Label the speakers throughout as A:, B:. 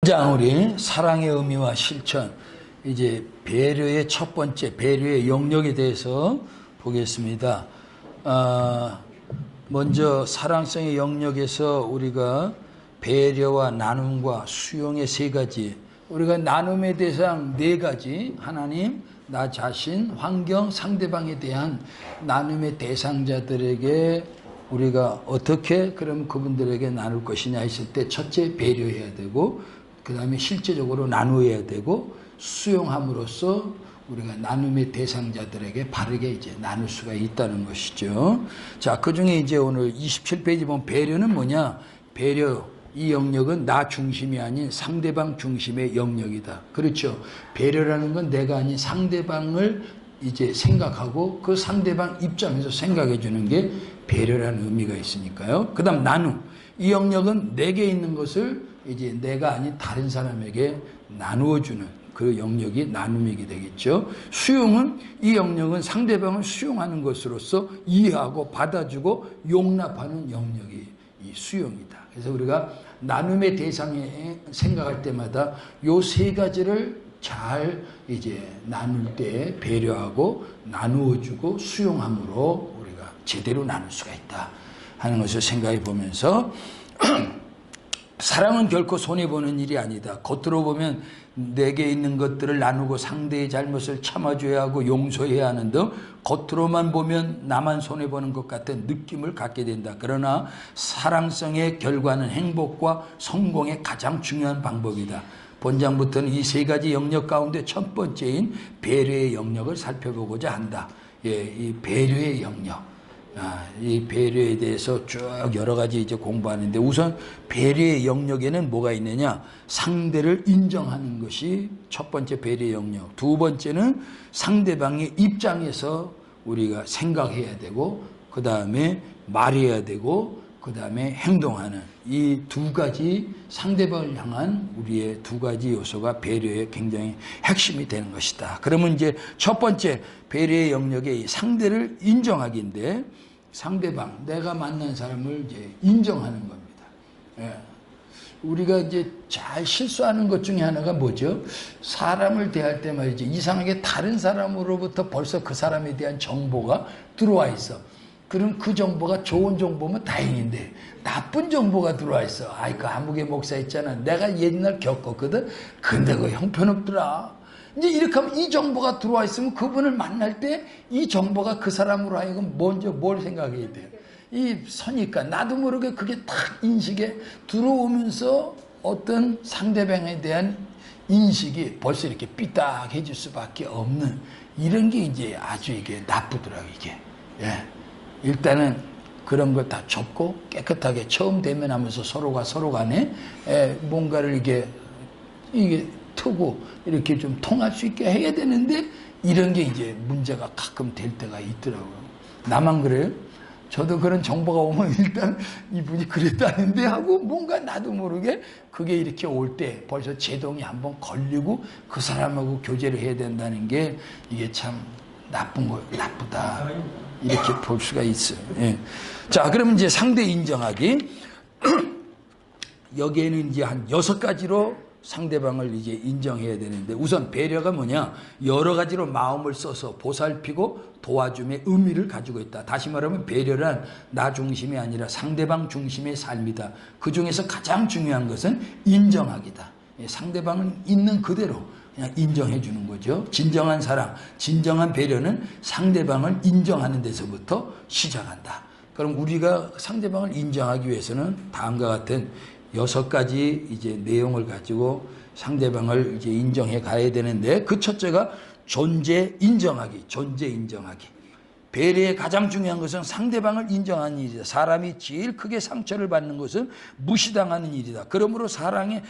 A: 자, 우리 사랑의 의미와 실천, 이제 배려의 첫 번째, 배려의 영역에 대해서 보겠습니다. 먼저 사랑성의 영역에서 우리가 배려와 나눔과 수용의 세 가지, 우리가 나눔의 대상 네 가지, 하나님, 나 자신, 환경, 상대방에 대한 나눔의 대상자들에게 우리가 어떻게 그럼 그분들에게 나눌 것이냐 했을 때 첫째 배려해야 되고, 그 다음에 실제적으로 나누어야 되고, 수용함으로써 우리가 나눔의 대상자들에게 바르게 이제 나눌 수가 있다는 것이죠. 자, 그 중에 이제 오늘 27페이지 보면 배려는 뭐냐? 배려, 이 영역은 나 중심이 아닌 상대방 중심의 영역이다. 그렇죠. 배려라는 건 내가 아닌 상대방을 이제 생각하고 그 상대방 입장에서 생각해 주는 게 배려라는 의미가 있으니까요. 그 다음 나눔. 이 영역은 내게 있는 것을 이제 내가 아닌 다른 사람에게 나누어 주는 그 영역이 나눔이게 되겠죠. 수용은, 이 영역은 상대방을 수용하는 것으로서 이해하고 받아주고 용납하는 영역이 이 수용이다. 그래서 우리가 나눔의 대상에 생각할 때마다 요 세 가지를 잘 이제 나눌 때 배려하고 나누어 주고 수용함으로 우리가 제대로 나눌 수가 있다 하는 것을 생각해 보면서 사랑은 결코 손해보는 일이 아니다. 겉으로 보면 내게 있는 것들을 나누고 상대의 잘못을 참아줘야 하고 용서해야 하는 등 겉으로만 보면 나만 손해보는 것 같은 느낌을 갖게 된다. 그러나 사랑성의 결과는 행복과 성공의 가장 중요한 방법이다. 본장부터는 이 세 가지 영역 가운데 첫 번째인 배려의 영역을 살펴보고자 한다. 예, 이 배려의 영역. 이 배려에 대해서 쭉 여러 가지 이제 공부하는데, 우선 배려의 영역에는 뭐가 있느냐? 상대를 인정하는 것이 첫 번째 배려의 영역. 두 번째는 상대방의 입장에서 우리가 생각해야 되고, 그 다음에 말해야 되고, 그 다음에 행동하는 이 두 가지 상대방을 향한 우리의 두 가지 요소가 배려의 굉장히 핵심이 되는 것이다. 그러면 이제 첫 번째 배려의 영역의 상대를 인정하기인데, 상대방, 내가 만난 사람을 이제 인정하는 겁니다. 예. 우리가 이제 잘 실수하는 것 중에 하나가 뭐죠? 사람을 대할 때 말이죠. 이상하게 다른 사람으로부터 벌써 그 사람에 대한 정보가 들어와 있어. 그럼 그 정보가 좋은 정보면 다행인데 나쁜 정보가 들어와 있어. 아이, 그 한국의 목사 있잖아. 내가 옛날 겪었거든. 근데 그 형편없더라. 이제 이렇게 하면 이 정보가 들어와 있으면 그분을 만날 때 이 정보가 그 사람으로 하여금 먼저 뭘 생각해야 돼요? 이 선입관, 나도 모르게 그게 딱 인식에 들어오면서 어떤 상대방에 대한 인식이 벌써 이렇게 삐딱해질 수밖에 없는 이런 게 이제 아주 이게 나쁘더라고요, 이게. 예. 일단은 그런 걸 다 접고 깨끗하게 처음 대면하면서 서로가 서로 간에 뭔가를 이게 트고 이렇게 좀 통할 수 있게 해야 되는데 이런 게 이제 문제가 가끔 될 때가 있더라고요. 나만 그래요? 저도 그런 정보가 오면 일단 이분이 그랬다는데 하고 뭔가 나도 모르게 그게 이렇게 올 때 벌써 제동이 한번 걸리고 그 사람하고 교제를 해야 된다는 게 이게 참 나쁘다. 이렇게 볼 수가 있어요. 예. 자, 그러면 이제 상대 인정하기. 여기에는 이제 한 6가지로 상대방을 이제 인정해야 되는데, 우선 배려가 뭐냐? 여러 가지로 마음을 써서 보살피고 도와줌의 의미를 가지고 있다. 다시 말하면 배려란 나 중심이 아니라 상대방 중심의 삶이다. 그 중에서 가장 중요한 것은 인정하기다. 상대방은 있는 그대로 그냥 인정해 주는 거죠. 진정한 사랑, 진정한 배려는 상대방을 인정하는 데서부터 시작한다. 그럼 우리가 상대방을 인정하기 위해서는 다음과 같은 6가지 이제 내용을 가지고 상대방을 이제 인정해 가야 되는데, 그 첫째가 존재 인정하기. 배려의 가장 중요한 것은 상대방을 인정하는 일이다. 사람이 제일 크게 상처를 받는 것은 무시당하는 일이다. 그러므로 사랑의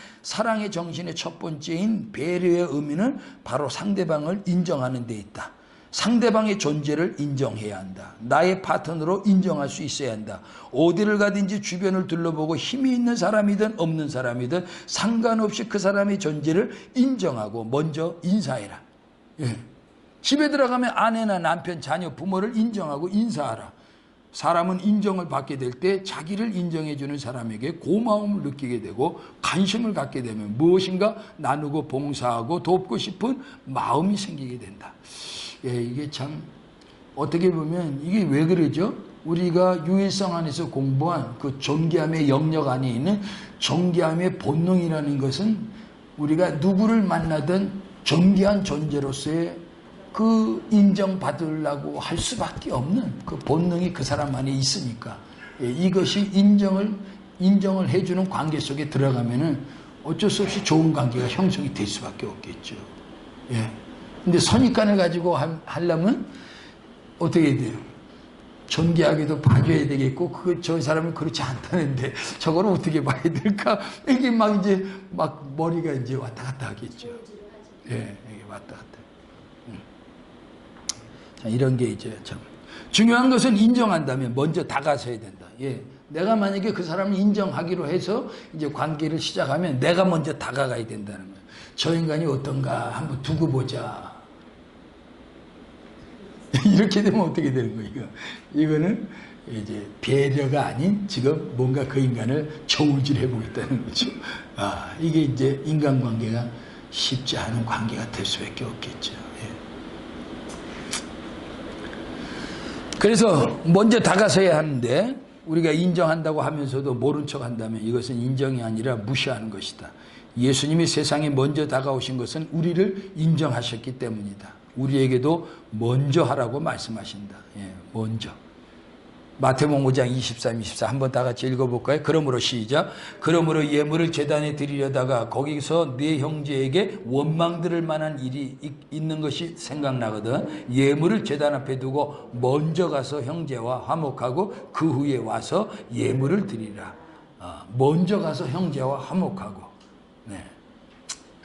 A: 정신의 첫 번째인 배려의 의미는 바로 상대방을 인정하는 데 있다. 상대방의 존재를 인정해야 한다. 나의 파트너로 인정할 수 있어야 한다. 어디를 가든지 주변을 둘러보고 힘이 있는 사람이든 없는 사람이든 상관없이 그 사람의 존재를 인정하고 먼저 인사해라. 예. 집에 들어가면 아내나 남편, 자녀, 부모를 인정하고 인사하라. 사람은 인정을 받게 될 때 자기를 인정해주는 사람에게 고마움을 느끼게 되고 관심을 갖게 되면 무엇인가 나누고 봉사하고 돕고 싶은 마음이 생기게 된다. 예, 이게 참 어떻게 보면 이게 왜 그러죠? 우리가 유일성 안에서 공부한 그 존귀함의 영역 안에 있는 존귀함의 본능이라는 것은 우리가 누구를 만나든 존귀한 존재로서의 그 인정받으려고 할 수밖에 없는 그 본능이 그 사람 안에 있으니까, 예, 이것이 인정을 해주는 관계 속에 들어가면은 어쩔 수 없이 좋은 관계가 형성이 될 수밖에 없겠죠. 예. 근데 선입관을 가지고 하려면 어떻게 돼요? 존귀하게도 봐줘야 되겠고, 저 사람은 그렇지 않다는데, 저걸 어떻게 봐야 될까? 이게 막 이제, 막 머리가 이제 왔다 갔다 하겠죠. 예, 이게 왔다 갔다. 자, 이런 게 이제 참. 중요한 것은 인정한다면 먼저 다가서야 된다. 예. 내가 만약에 그 사람을 인정하기로 해서 이제 관계를 시작하면 내가 먼저 다가가야 된다는 거예요. 저 인간이 어떤가 한번 두고 보자. 이렇게 되면 어떻게 되는 거예요? 이거는 이제 배려가 아닌 지금 뭔가 그 인간을 저울질해 보겠다는 거죠. 아, 이게 이제 인간관계가 쉽지 않은 관계가 될 수밖에 없겠죠. 예. 그래서 먼저 다가서야 하는데 우리가 인정한다고 하면서도 모른 척 한다면 이것은 인정이 아니라 무시하는 것이다. 예수님이 세상에 먼저 다가오신 것은 우리를 인정하셨기 때문이다. 우리에게도 먼저 하라고 말씀하신다. 예, 먼저. 마태복음 5장 23, 24 한번 다 같이 읽어볼까요? 그러므로 시작. 그러므로 예물을 제단에 드리려다가 거기서 네 형제에게 원망 들을 만한 일이 있는 것이 생각나거든. 예물을 제단 앞에 두고 먼저 가서 형제와 화목하고 그 후에 와서 예물을 드리라. 먼저 가서 형제와 화목하고. 네.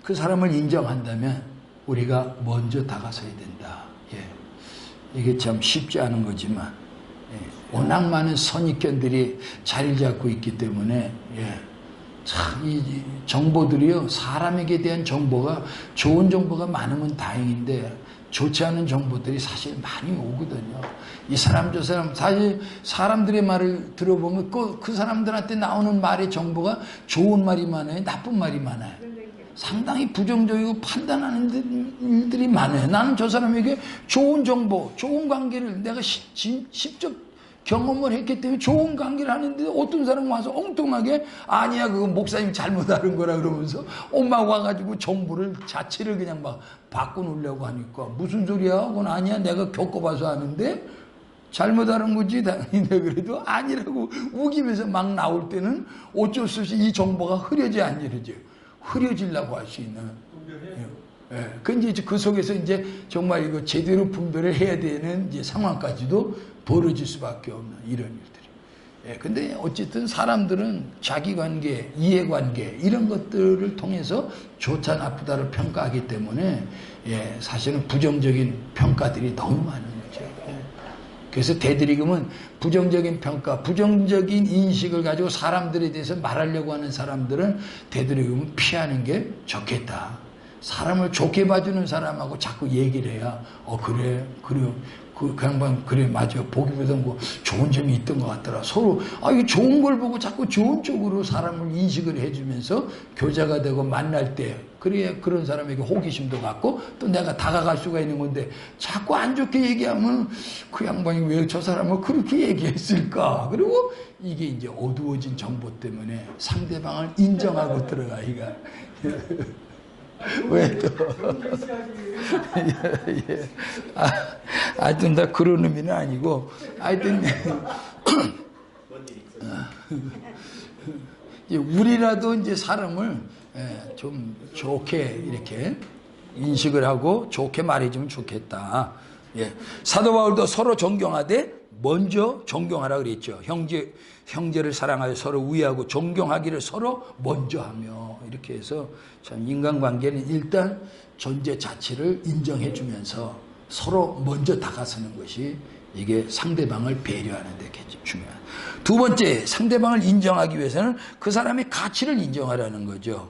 A: 그 사람을 인정한다면 우리가 먼저 다가서야 된다. 예. 이게 참 쉽지 않은 거지만, 예. 워낙 많은 선입견들이 자리를 잡고 있기 때문에, 예. 참, 이 정보들이요, 사람에게 대한 정보가, 좋은 정보가 많으면 다행인데, 좋지 않은 정보들이 사실 많이 오거든요. 이 사람, 저 사람, 사실 사람들의 말을 들어보면 그 사람들한테 나오는 말의 정보가 좋은 말이 많아요? 나쁜 말이 많아요? 상당히 부정적이고 판단하는 일들이 많아요. 나는 저 사람에게 좋은 정보, 좋은 관계를 내가 직접 경험을 했기 때문에 좋은 관계를 하는데 어떤 사람 와서 엉뚱하게 아니야 그거 목사님 잘못하는 거라 그러면서 엄마가 와가지고 정보를 자체를 그냥 막 바꿔놓으려고 하니까 무슨 소리야? 그건 아니야 내가 겪어봐서 아는데 잘못하는 거지 당연히 그래도 아니라고 우기면서 막 나올 때는 어쩔 수 없이 이 정보가 흐려져 안 흐려져요. 흐려지려고 할 수 있는. 예. 근데 이제 그 속에서 이제 정말 이거 제대로 분별을 해야 되는 이제 상황까지도 벌어질 수밖에 없는 이런 일들이. 예. 근데 어쨌든 사람들은 자기 관계, 이해관계 이런 것들을 통해서 좋다 나쁘다를 평가하기 때문에 예. 사실은 부정적인 평가들이 너무 많은 거죠. 예. 그래서 대드리금은 부정적인 평가, 부정적인 인식을 가지고 사람들에 대해서 말하려고 하는 사람들은 대드리금은 피하는 게 좋겠다. 사람을 좋게 봐주는 사람하고 자꾸 얘기를 해야 그래 그 양반 그래 맞아 보기보다 뭐 좋은 점이 있던 것 같더라. 서로 이 좋은 걸 보고 자꾸 좋은 쪽으로 사람을 인식을 해주면서 교제가 되고 만날 때 그래야 그런 사람에게 호기심도 갖고 또 내가 다가갈 수가 있는 건데 자꾸 안 좋게 얘기하면 그 양반이 왜 저 사람을 그렇게 얘기했을까. 그리고 이게 이제 어두워진 정보 때문에 상대방을 인정하고 들어가기가 왜 또? 예. 하여튼 다 그런 의미는 아니고, 하여튼, 우리라도 이제 사람을 좀 좋게 이렇게 인식을 하고 좋게 말해주면 좋겠다. 예. 사도 바울도 서로 존경하되 먼저 존경하라 그랬죠. 형제를 사랑하여 서로 우애하고 존경하기를 서로 먼저 하며 이렇게 해서 참 인간관계는 일단 존재 자체를 인정해 주면서 서로 먼저 다가서는 것이 이게 상대방을 배려하는 데 중요한. 두 번째, 상대방을 인정하기 위해서는 그 사람의 가치를 인정하라는 거죠.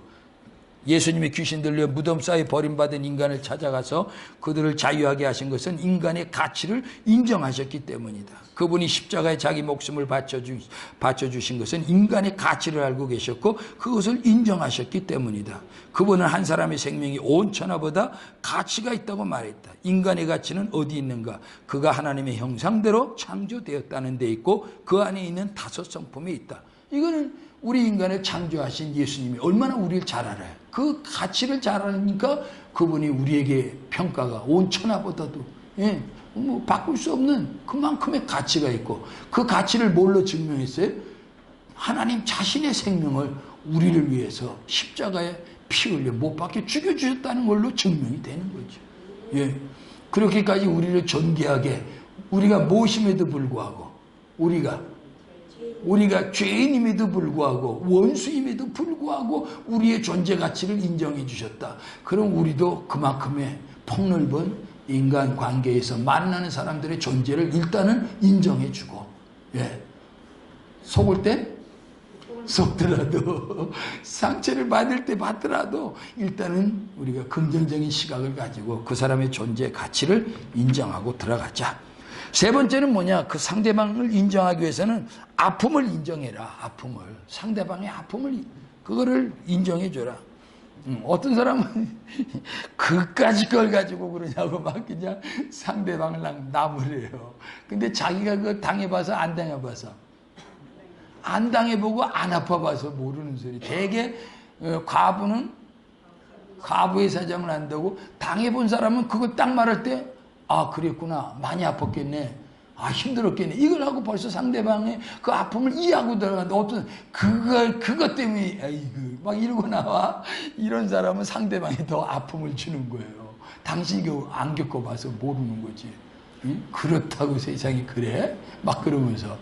A: 예수님이 귀신 들려 무덤 사이에 버림받은 인간을 찾아가서 그들을 자유하게 하신 것은 인간의 가치를 인정하셨기 때문이다. 그분이 십자가에 자기 목숨을 바쳐주신 것은 인간의 가치를 알고 계셨고 그것을 인정하셨기 때문이다. 그분은 한 사람의 생명이 온 천하보다 가치가 있다고 말했다. 인간의 가치는 어디 있는가? 그가 하나님의 형상대로 창조되었다는 데 있고 그 안에 있는 다섯 성품에 있다. 이거는 우리 인간을 창조하신 예수님이 얼마나 우리를 잘 알아요. 그 가치를 잘 아니까 그분이 우리에게 평가가 온 천하보다도 뭐 바꿀 수 없는 그만큼의 가치가 있고 그 가치를 뭘로 증명했어요? 하나님 자신의 생명을 우리를 위해서 십자가에 피 흘려 못 박혀 죽여주셨다는 걸로 증명이 되는 거죠. 예. 그렇게까지 우리를 존귀하게 우리가 무엇임에도 불구하고 우리가 죄인임에도 불구하고 원수임에도 불구하고 우리의 존재 가치를 인정해 주셨다. 그럼 우리도 그만큼의 폭넓은 인간 관계에서 만나는 사람들의 존재를 일단은 인정해 주고 속을 때 속더라도 상처를 받을 때 받더라도 일단은 우리가 긍정적인 시각을 가지고 그 사람의 존재 가치를 인정하고 들어가자. 세 번째는 뭐냐? 그 상대방을 인정하기 위해서는 아픔을 인정해라. 아픔을. 상대방의 아픔을 그거를 인정해줘라. 어떤 사람은 그까짓 걸 가지고 그러냐고 막 그냥 상대방을 나무래요. 근데 자기가 그걸 당해봐서 안 당해봐서 안 당해보고 안 아파봐서 모르는 소리. 대개 과부는 과부의 사정을 안다고 당해본 사람은 그거 딱 말할 때 아 그랬구나 많이 아팠겠네 아 힘들었겠네 이걸 하고 벌써 상대방의 그 아픔을 이해하고 들어가는데 어떤 그것 때문에 아이고 막 이러고 나와 이런 사람은 상대방이 더 아픔을 주는 거예요. 당신이 안 겪어봐서 모르는 거지. 응? 그렇다고 세상이 그래? 막 그러면서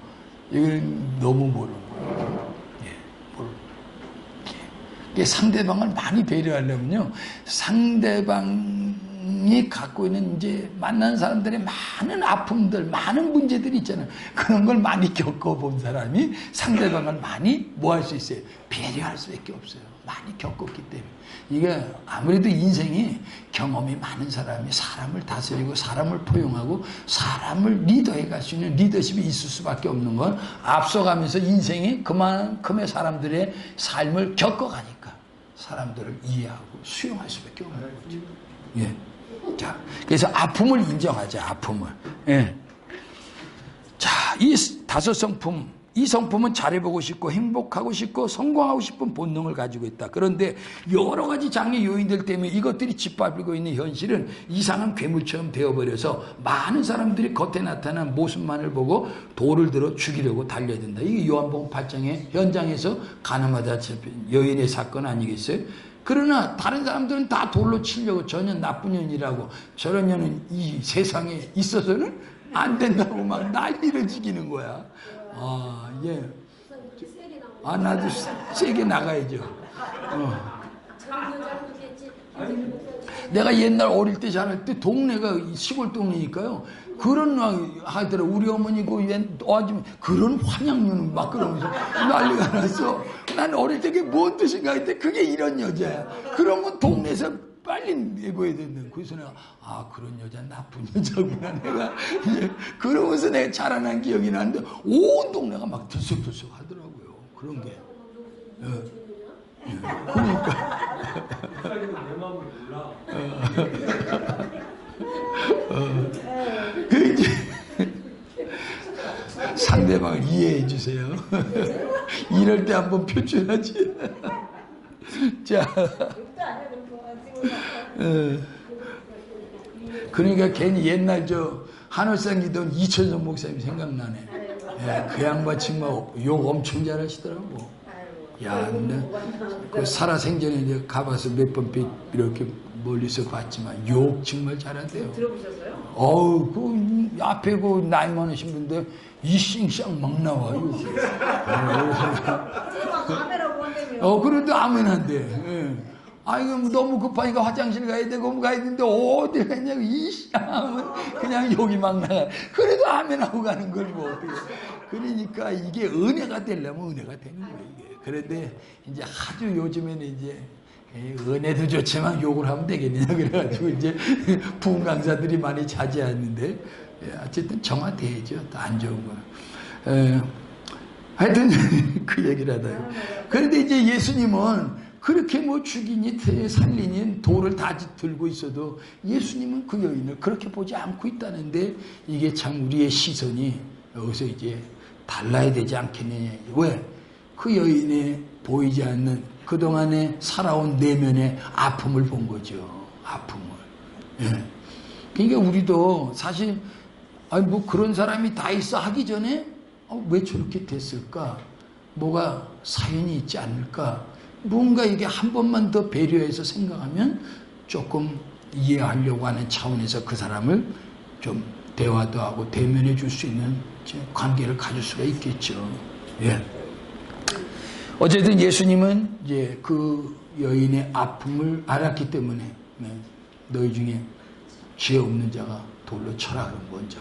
A: 이걸 너무 모르는 거예요. 상대방을 많이 배려하려면요 상대방이 갖고 있는 이제 만난 사람들의 많은 아픔들, 많은 문제들이 있잖아요. 그런 걸 많이 겪어본 사람이 상대방을 많이 뭐 할 수 있어요? 배려할 수밖에 없어요. 많이 겪었기 때문에. 이게 아무래도 인생이 경험이 많은 사람이 사람을 다스리고 사람을 포용하고 사람을 리더해 갈 수 있는 리더십이 있을 수밖에 없는 건 앞서가면서 인생이 그만큼의 사람들의 삶을 겪어가니까 사람들을 이해하고 수용할 수밖에 없는 거죠. 예. 자, 그래서 아픔을 인정하자, 아픔을. 예. 자, 이 다섯 성품, 이 성품은 잘해보고 싶고 행복하고 싶고 성공하고 싶은 본능을 가지고 있다. 그런데 여러 가지 장애 요인들 때문에 이것들이 짓밟히고 있는 현실은 이상한 괴물처럼 되어버려서 많은 사람들이 겉에 나타난 모습만을 보고 돌을 들어 죽이려고 달려든다. 이게 요한복음 8장의 현장에서 가늠하다 잡힌 여인의 사건 아니겠어요? 그러나 다른 사람들은 다 돌로 치려고 저년 나쁜 년이라고 저런 년은 이 세상에 있어서는 안 된다고 막 난리를 지기는 거야. 아, 예. 아, 나도 세게 나가야죠. 내가 옛날 어릴 때 자랄 때 동네가 시골 동네니까요. 그런 하더라. 우리 어머니 그런 환양류는 막 그러면서 난리가 났어. 난 어릴 때 그게 뭔 뜻인가 했더니 그게 이런 여자야. 그런 건 동네에서 빨리 내고야 된다. 그래서 내가 그런 여자 나쁜 여자구나 내가 그러면서 내가 자라난 기억이 나는데 온 동네가 막 들썩들썩 하더라고요. 그런 게. 그러니까. 그 이제 상대방을 이해해 주세요. 이럴 때 한번 표출하지. 자. 그러니까 괜히 옛날 한월산 기도원 이천성 목사님 생각나네. 그 양반 정말 욕 엄청 잘하시더라고. 야, 그 살아생전에 이제 가봐서 몇 번 이렇게 멀리서 봤지만 욕 정말 잘한대요.
B: 들어보셨어요?
A: 그 앞에 그 나이 많으신 분들 이 싱샹 막 나와요. 그래도 아멘 한대. 이거 너무 급하니까 화장실 가야 되고 가야 되는데 어디 가냐고 이씨하면 그냥 욕이 막 나가. 그래도 아멘하고 가는 걸 뭐 어떻게. 그러니까 이게 은혜가 되려면 은혜가 되는 거예요. 이게. 그런데 이제 아주 요즘에는 이제 은혜도 좋지만 욕을 하면 되겠느냐 그래가지고 이제 부흥 강사들이 많이 자제하는데 어쨌든 정화돼야죠. 또 안 좋은 거는. 하여튼 그 얘기를 하다가 그런데 이제 예수님은 그렇게 뭐 죽이니 살리니 돌을 다 들고 있어도 예수님은 그 여인을 그렇게 보지 않고 있다는데 이게 참 우리의 시선이 여기서 이제 달라야 되지 않겠느냐. 왜? 그 여인이 보이지 않는 그동안에 살아온 내면의 아픔을 본 거죠. 아픔을. 예. 그러니까 우리도 사실 아니 뭐 그런 사람이 다 있어 하기 전에 왜 저렇게 됐을까? 뭐가 사연이 있지 않을까? 뭔가 이게 한 번만 더 배려해서 생각하면 조금 이해하려고 하는 차원에서 그 사람을 좀 대화도 하고 대면해 줄 수 있는 관계를 가질 수가 있겠죠. 예. 어쨌든 예수님은 이제 그 여인의 아픔을 알았기 때문에 너희 중에 죄 없는 자가 돌로 쳐라 그런 먼저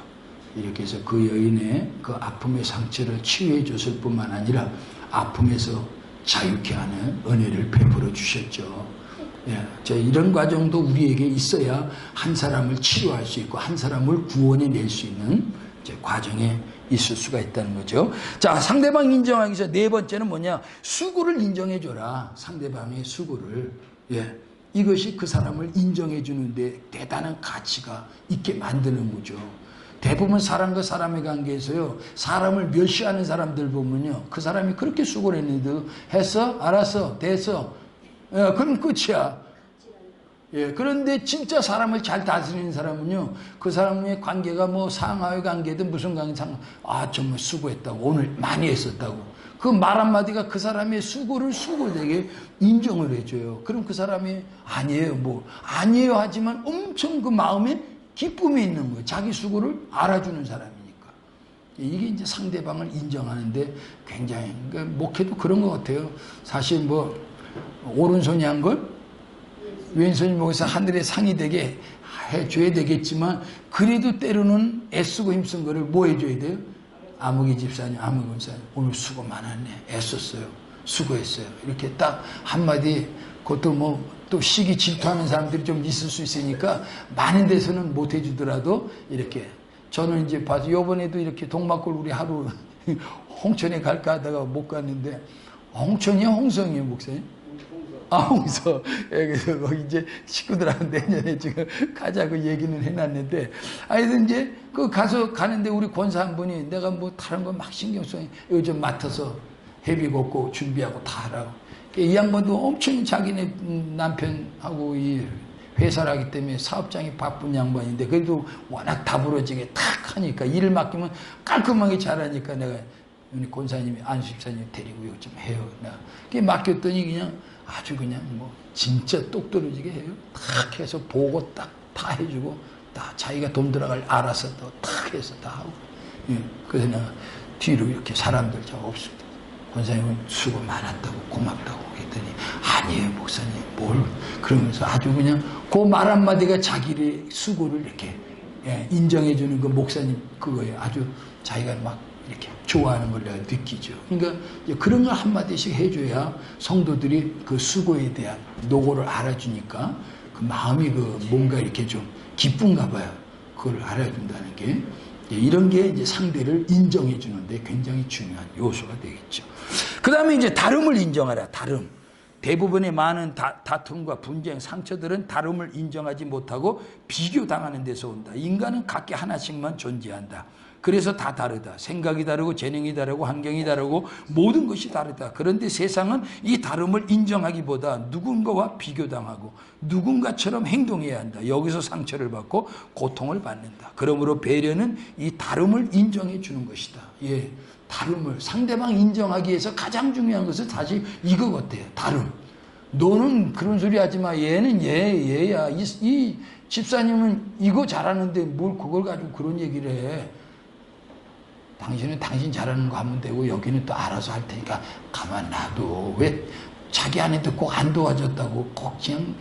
A: 이렇게 해서 그 여인의 그 아픔의 상처를 치유해 줬을 뿐만 아니라 아픔에서 자유케 하는 은혜를 베풀어 주셨죠. 예, 이런 과정도 우리에게 있어야 한 사람을 치료할 수 있고 한 사람을 구원해 낼 수 있는 과정에 있을 수가 있다는 거죠. 자, 상대방 인정하기 위해서 네 번째는 뭐냐? 수고를 인정해 줘라. 상대방의 수고를. 예, 이것이 그 사람을 인정해 주는데 대단한 가치가 있게 만드는 거죠. 대부분 사람과 사람의 관계에서요, 사람을 멸시하는 사람들 보면요, 그 사람이 그렇게 수고를 했는데, 했어? 알았어? 됐어? 그럼 끝이야. 예, 그런데 진짜 사람을 잘 다스리는 사람은요, 그 사람의 관계가 뭐 상하의 관계든 무슨 관계든 정말 수고했다고, 오늘 많이 했었다고. 그 말 한마디가 그 사람의 수고를 수고되게 인정을 해줘요. 그럼 그 사람이 아니에요 하지만 엄청 그 마음에 기쁨이 있는 거예요. 자기 수고를 알아주는 사람이니까. 이게 이제 상대방을 인정하는데 굉장히, 그러니까 목회도 그런 것 같아요. 사실 뭐, 오른손이 한 걸 왼손이 먹어서 하늘에 상이 되게 해줘야 되겠지만, 그래도 때로는 애쓰고 힘쓴 거를 뭐 해줘야 돼요? 아무개 집사님, 아무개 권사님, 오늘 수고 많았네. 애썼어요. 수고했어요. 이렇게 딱 한마디, 그것도 뭐, 또 시기 질투하는 사람들이 좀 있을 수 있으니까 많은 데서는 못 해주더라도 이렇게 저는 이제 봐서 요번에도 이렇게 동막골 우리 하루 홍천에 갈까 하다가 못 갔는데 홍천이야 홍성이에요 목사님? 홍서. 그래서 거기 이제 식구들하고 내년에 지금 가자고 얘기는 해놨는데 하여튼 이제 그 가는데 우리 권사 한 분이 내가 뭐 다른 거 막 신경 써 요즘 맡아서 회비 걷고 준비하고 다 하라고. 이 양반도 엄청 자기네 남편하고 이 회사를 하기 때문에 사업장이 바쁜 양반인데 그래도 워낙 다부러지게 탁 하니까 일을 맡기면 깔끔하게 잘하니까 내가 우리 권사님이 안수집사님 데리고 이거 좀 해요. 내가 맡겼더니 그냥 아주 그냥 뭐 진짜 똑떨어지게 해요. 탁 해서 보고 딱 다 해주고 다 자기가 돈 들어갈 알아서 또 탁 해서 다 하고. 예, 그래서 내가 뒤로 이렇게 사람들 저 없습니다. 권사님은 수고 많았다고 고맙다고 했더니 아니에요 목사님 뭘 그러면서 아주 그냥 그 말 한마디가 자기의 수고를 이렇게 인정해 주는 그 목사님 그거에 아주 자기가 막 이렇게 좋아하는 걸 내가 느끼죠. 그러니까 그런 걸 한마디씩 해줘야 성도들이 그 수고에 대한 노고를 알아주니까 그 마음이 그 뭔가 이렇게 좀 기쁜가 봐요. 그걸 알아준다는 게. 이런 게 이제 상대를 인정해 주는데 굉장히 중요한 요소가 되겠죠. 그 다음에 이제 다름을 인정하라. 다름. 대부분의 많은 다툼과 분쟁, 상처들은 다름을 인정하지 못하고 비교당하는 데서 온다. 인간은 각기 하나씩만 존재한다. 그래서 다 다르다. 생각이 다르고 재능이 다르고 환경이 다르고 모든 것이 다르다. 그런데 세상은 이 다름을 인정하기보다 누군가와 비교당하고 누군가처럼 행동해야 한다. 여기서 상처를 받고 고통을 받는다. 그러므로 배려는 이 다름을 인정해 주는 것이다. 예, 다름을 상대방 인정하기 위해서 가장 중요한 것은 사실 이거 같아요. 다름. 너는 그런 소리 하지 마. 얘는 얘야. 이 집사님은 이거 잘하는데 뭘 그걸 가지고 그런 얘기를 해. 당신은 당신 잘하는 거 하면 되고 여기는 또 알아서 할 테니까 가만 놔둬. 왜 자기 아내도 꼭 안 도와줬다고 꼭 그냥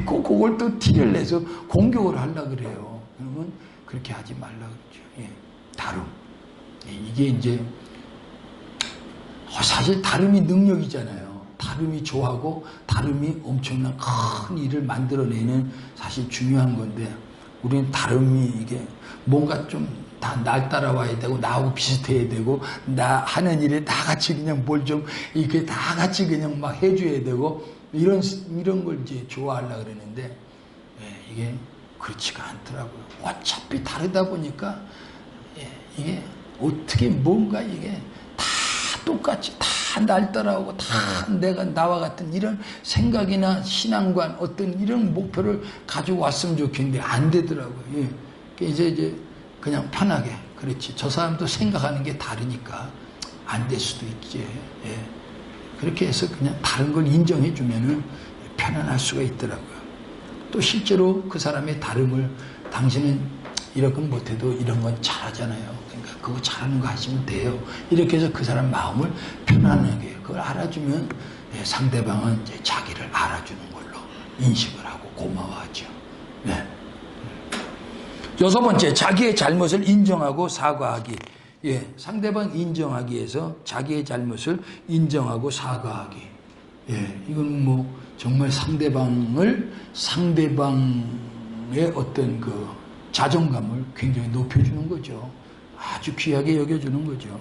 A: 꼭 그걸 또 티를 내서 공격을 하려고 그래요. 그러면 그렇게 하지 말라 그러죠. 예, 다름. 이게 이제 사실 다름이 능력이잖아요. 다름이 좋아하고 다름이 엄청난 큰 일을 만들어내는 사실 중요한 건데 우리는 다름이 이게 뭔가 좀 다 날 따라와야 되고 나하고 비슷해야 되고 나 하는 일에 다 같이 그냥 뭘 좀 이렇게 다 같이 그냥 막 해줘야 되고 이런 걸 이제 좋아하려고 그러는데 이게 그렇지가 않더라고요. 어차피 다르다 보니까 이게 어떻게 뭔가 이게 다 똑같이 다 날 따라오고 다 내가 나와 같은 이런 생각이나 신앙관 어떤 이런 목표를 가지고 왔으면 좋겠는데 안 되더라고요. 이제 그냥 편하게 그렇지 저 사람도 생각하는 게 다르니까 안 될 수도 있지. 그렇게 해서 그냥 다른 걸 인정해 주면은 편안할 수가 있더라고요. 또 실제로 그 사람의 다름을 당신은 이렇게 못해도 이런 건 잘하잖아요. 그러니까 그거 잘하는 거 하시면 돼요. 이렇게 해서 그 사람 마음을 편안하게 그걸 알아주면 상대방은 이제 자기를 알아주는 걸로 인식을 하고 고마워하죠. 네. 여섯 번째, 자기의 잘못을 인정하고 사과하기. 상대방 인정하기 위해서 자기의 잘못을 인정하고 사과하기. 이건 뭐 정말 상대방의 어떤 그 자존감을 굉장히 높여주는 거죠. 아주 귀하게 여겨주는 거죠.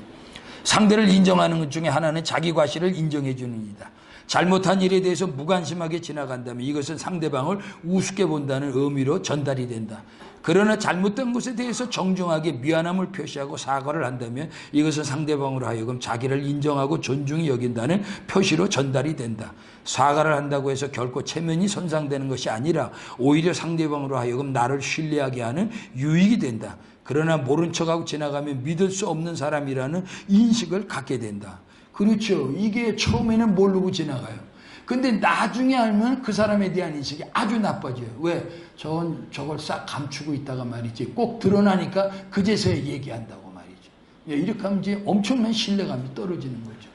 A: 상대를 인정하는 것 중에 하나는 자기 과실을 인정해 주는 일이다. 잘못한 일에 대해서 무관심하게 지나간다면 이것은 상대방을 우습게 본다는 의미로 전달이 된다. 그러나 잘못된 것에 대해서 정중하게 미안함을 표시하고 사과를 한다면 이것은 상대방으로 하여금 자기를 인정하고 존중히 여긴다는 표시로 전달이 된다. 사과를 한다고 해서 결코 체면이 손상되는 것이 아니라 오히려 상대방으로 하여금 나를 신뢰하게 하는 유익이 된다. 그러나 모른 척하고 지나가면 믿을 수 없는 사람이라는 인식을 갖게 된다. 그렇죠. 이게 처음에는 모르고 지나가요. 근데 나중에 알면 그 사람에 대한 인식이 아주 나빠져요. 왜? 저걸 싹 감추고 있다가 말이지. 꼭 드러나니까 그제서야 얘기한다고 말이죠. 이렇게 하면 이제 엄청난 신뢰감이 떨어지는 거죠.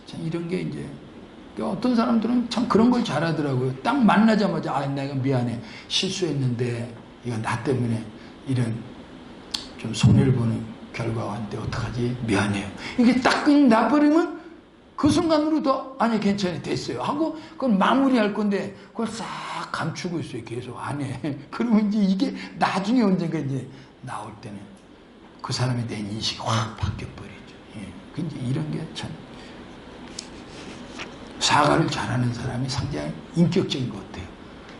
A: 참 이런 게 이제 어떤 사람들은 참 그런 걸 잘하더라고요. 딱 만나자마자 내가 미안해. 실수했는데 이거 나 때문에 이런 좀 손해를 보는 결과가 왔는데 어떡하지? 미안해요. 이게 딱 나버리면 그 순간으로도 아니 괜찮아 됐어요 하고 그걸 마무리할 건데 그걸 싹 감추고 있어요. 계속 안 해. 그러면 이제 이게 나중에 언젠가 이제 나올 때는 그 사람에 대한 인식이 확 바뀌어버리죠. 근데 이런 게 참 사과를 잘하는 사람이 상당히 인격적인 것 같아요.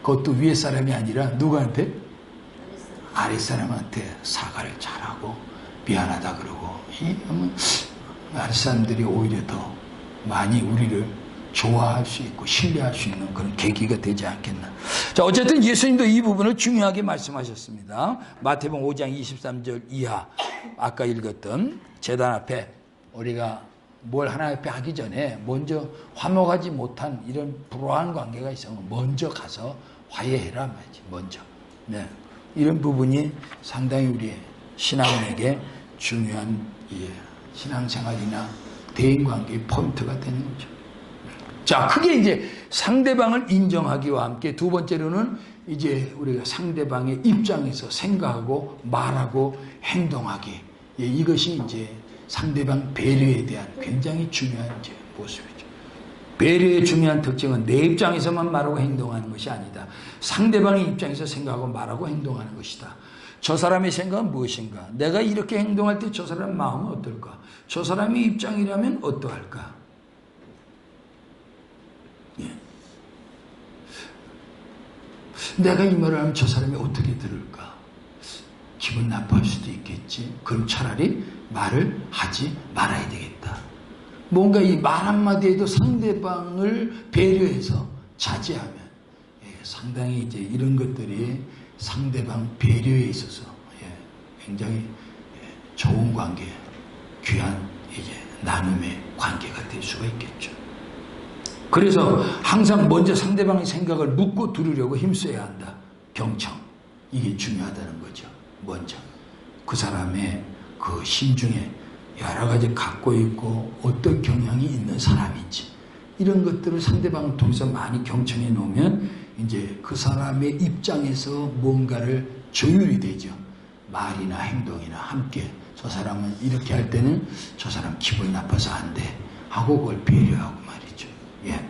A: 그것도 위에 사람이 아니라 누구한테? 아랫사람한테 사과를 잘하고 미안하다 그러고 아랫사람들이 오히려 더 많이 우리를 좋아할 수 있고 신뢰할 수 있는 그런 계기가 되지 않겠나. 자, 어쨌든 예수님도 이 부분을 중요하게 말씀하셨습니다. 마태복음 5장 23절 이하 아까 읽었던 제단 앞에 우리가 뭘 하나 앞에 하기 전에 먼저 화목하지 못한 이런 불화한 관계가 있으면 먼저 가서 화해해라 말이지. 먼저. 이런 부분이 상당히 우리의 신앙인에게 중요한 신앙생활이나 대인관계의 포인트가 되는 거죠. 자, 크게 이제 상대방을 인정하기와 함께 두 번째로는 이제 우리가 상대방의 입장에서 생각하고 말하고 행동하기. 이것이 이제 상대방 배려에 대한 굉장히 중요한 이제 모습이죠. 배려의 중요한 특징은 내 입장에서만 말하고 행동하는 것이 아니다. 상대방의 입장에서 생각하고 말하고 행동하는 것이다. 저 사람의 생각은 무엇인가? 내가 이렇게 행동할 때 저 사람 마음은 어떨까? 저 사람의 입장이라면 어떠할까? 내가 이 말을 하면 저 사람이 어떻게 들을까? 기분 나빠할 수도 있겠지. 그럼 차라리 말을 하지 말아야 되겠다. 뭔가 이 말 한마디에도 상대방을 배려해서 자제하면 상당히 이제 이런 것들이 상대방 배려에 있어서 굉장히 좋은 관계, 귀한 이제 나눔의 관계가 될 수가 있겠죠. 그래서 항상 먼저 상대방의 생각을 묻고 들으려고 힘써야 한다. 경청. 이게 중요하다는 거죠. 먼저. 그 사람의 그 심중에 여러 가지 갖고 있고 어떤 경향이 있는 사람인지 이런 것들을 상대방을 통해서 많이 경청해 놓으면 이제 그 사람의 입장에서 뭔가를 조율이 되죠. 말이나 행동이나 함께 저 사람은 이렇게 할 때는 저 사람 기분 나빠서 안 돼 하고 그걸 배려하고 말이죠. 예.